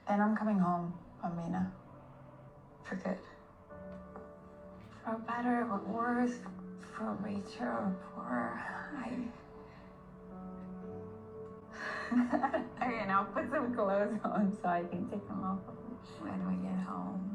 Then I'm coming home, Marina. For good. For better or worse, for richer or poorer, Okay, now put some clothes on so I can take them off when we get home.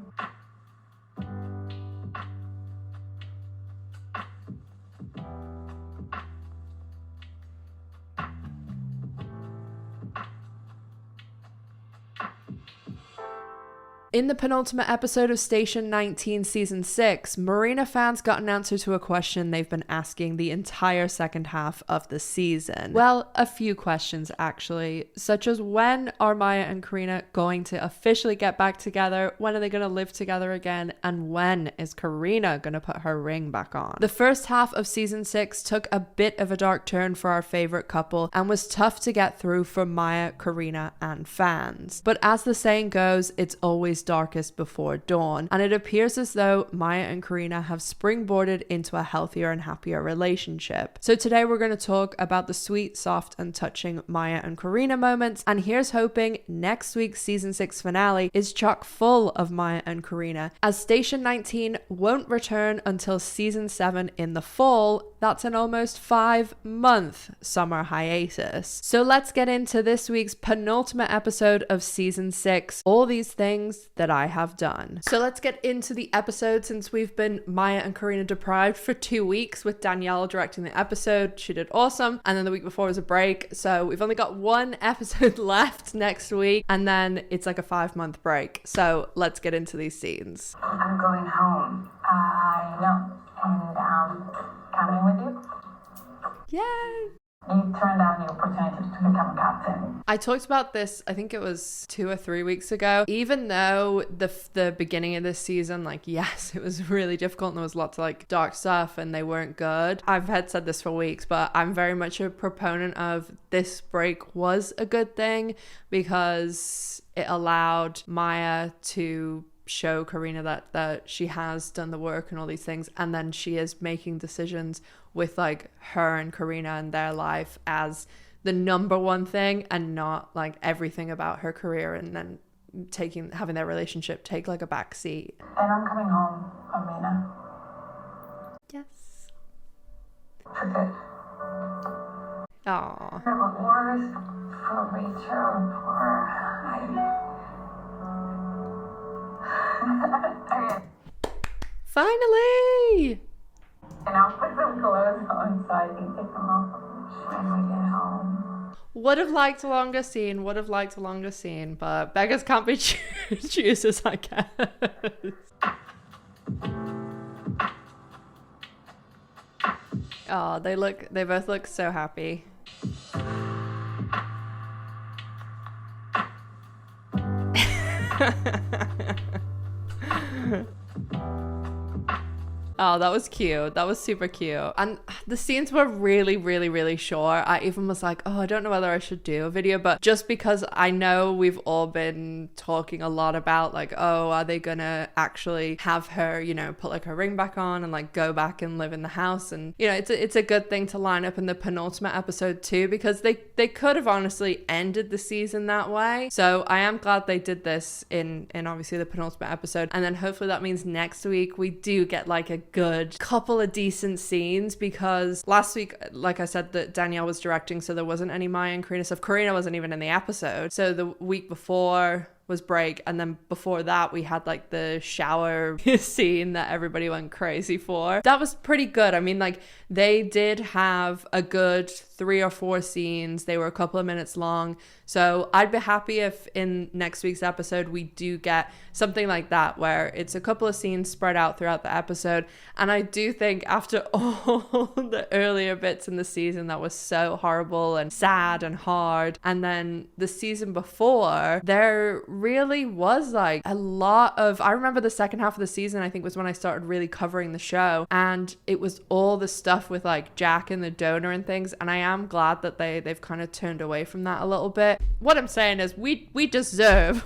In the penultimate episode of Station 19 Season 6, Marina fans got an answer to a question they've been asking the entire second half of the season. Well, a few questions actually, such as when are Maya and Carina going to officially get back together, when are they going to live together again, and when is Carina going to put her ring back on? The first half of Season 6 took a bit of a dark turn for our favourite couple and was tough to get through for Maya, Carina and fans. But as the saying goes, it's always darkest before dawn, and it appears as though Maya and Carina have springboarded into a healthier and happier relationship. So today we're going to talk about the sweet, soft and touching Maya and Carina moments, and here's hoping next week's season 6 finale is chock full of Maya and Carina, as Station 19 won't return until season 7 in the fall. That's an almost 5-month summer hiatus. So let's get into this week's penultimate episode of season 6, all these things that I have done. So let's get into the episode, since we've been Maya and Carina deprived for 2 weeks with Danielle directing the episode. She did awesome. And then the week before was a break. So we've only got one episode left next week, and then it's like a 5-month break. So let's get into these scenes. I'm going home. I know. And coming with you. Yay! You turned down the opportunity to become a captain. I talked about this, I think it was 2 or 3 weeks ago. Even though the beginning of this season, like, yes, it was really difficult and there was lots of like dark stuff and they weren't good. I've had said this for weeks, but I'm very much a proponent of this break was a good thing, because it allowed Maya to show Carina that she has done the work and all these things, and then she is making decisions with like her and Carina and their life as the number one thing, and not like everything about her career, and then having their relationship take like a back seat. And I'm coming home, Marina. Yes. For good. Aww. For worse, for richer or poorer, Okay. Finally! And I'll put some clothes on so I can take them off when we get home. Would have liked a longer scene, but beggars can't be choosers, I guess. Oh, they both look so happy. Oh, that was cute. That was super cute. And the scenes were really, really, really short. I even was like, oh, I don't know whether I should do a video, but just because I know we've all been talking a lot about like, oh, are they gonna actually have her, you know, put like her ring back on and like go back and live in the house? And, you know, it's a good thing to line up in the penultimate episode too, because they could have honestly ended the season that way. So I am glad they did this in obviously the penultimate episode. And then hopefully that means next week we do get like a good couple of decent scenes, because last week, like I said, that Danielle was directing, so there wasn't any Maya and Carina stuff. Carina wasn't even in the episode. So the week before was break, and then before that we had like the shower scene that everybody went crazy for. That was pretty good. I mean, like, they did have a good 3 or 4 scenes. They were a couple of minutes long, so I'd be happy if in next week's episode we do get something like that, where it's a couple of scenes spread out throughout the episode. And I do think after all the earlier bits in the season that was so horrible and sad and hard, and then the season before, there really was like a lot of, I remember the second half of the season, I think, was when I started really covering the show, and it was all the stuff with like Jack and the donor and things, and I am glad that they've kind of turned away from that a little bit. What I'm saying is we deserve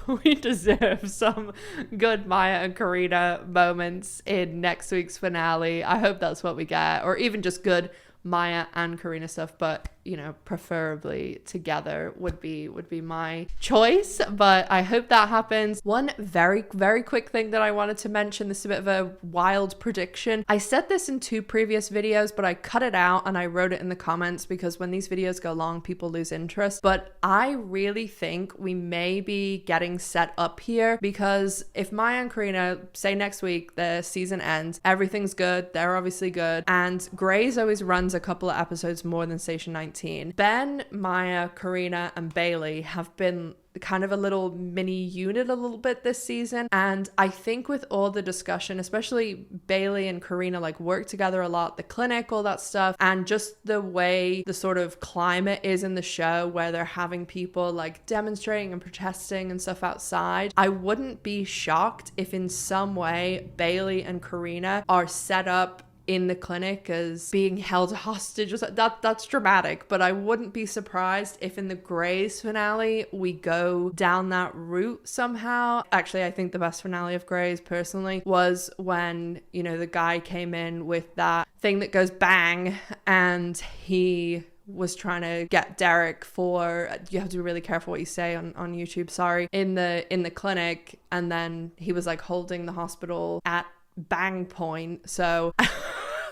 some good Maya and Carina moments in next week's finale. I hope that's what we get, or even just good Maya and Carina stuff. But you know, preferably together would be my choice, but I hope that happens. One very, very quick thing that I wanted to mention, this is a bit of a wild prediction. I said this in 2 previous videos, but I cut it out and I wrote it in the comments because when these videos go long, people lose interest. But I really think we may be getting set up here, because if Maya and Carina, say next week, the season ends, everything's good, they're obviously good, and Grey's always runs a couple of episodes more than Station 19. Ben, Maya, Carina, and Bailey have been kind of a little mini unit a little bit this season, and I think with all the discussion, especially Bailey and Carina like work together a lot, the clinic, all that stuff, and just the way the sort of climate is in the show where they're having people like demonstrating and protesting and stuff outside, I wouldn't be shocked if in some way Bailey and Carina are set up in the clinic as being held hostage. That's dramatic, but I wouldn't be surprised if in the Grey's finale we go down that route somehow. Actually, I think the best finale of Grey's personally was when, you know, the guy came in with that thing that goes bang and he was trying to get Derek for, you have to be really careful what you say on YouTube, sorry, in the clinic, and then he was like holding the hospital at bang point. So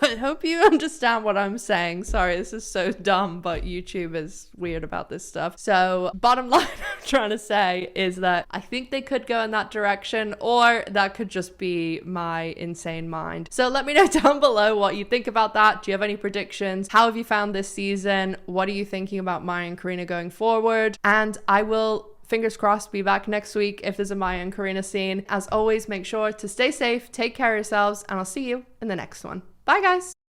I hope you understand what I'm saying. Sorry, this is so dumb, but YouTube is weird about this stuff. So bottom line I'm trying to say is that I think they could go in that direction, or that could just be my insane mind. So let me know down below what you think about that. Do you have any predictions? How have you found this season? What are you thinking about Maya and Carina going forward? And I will, fingers crossed, be back next week if there's a Maya and Carina scene. As always, make sure to stay safe, take care of yourselves, and I'll see you in the next one. Bye guys.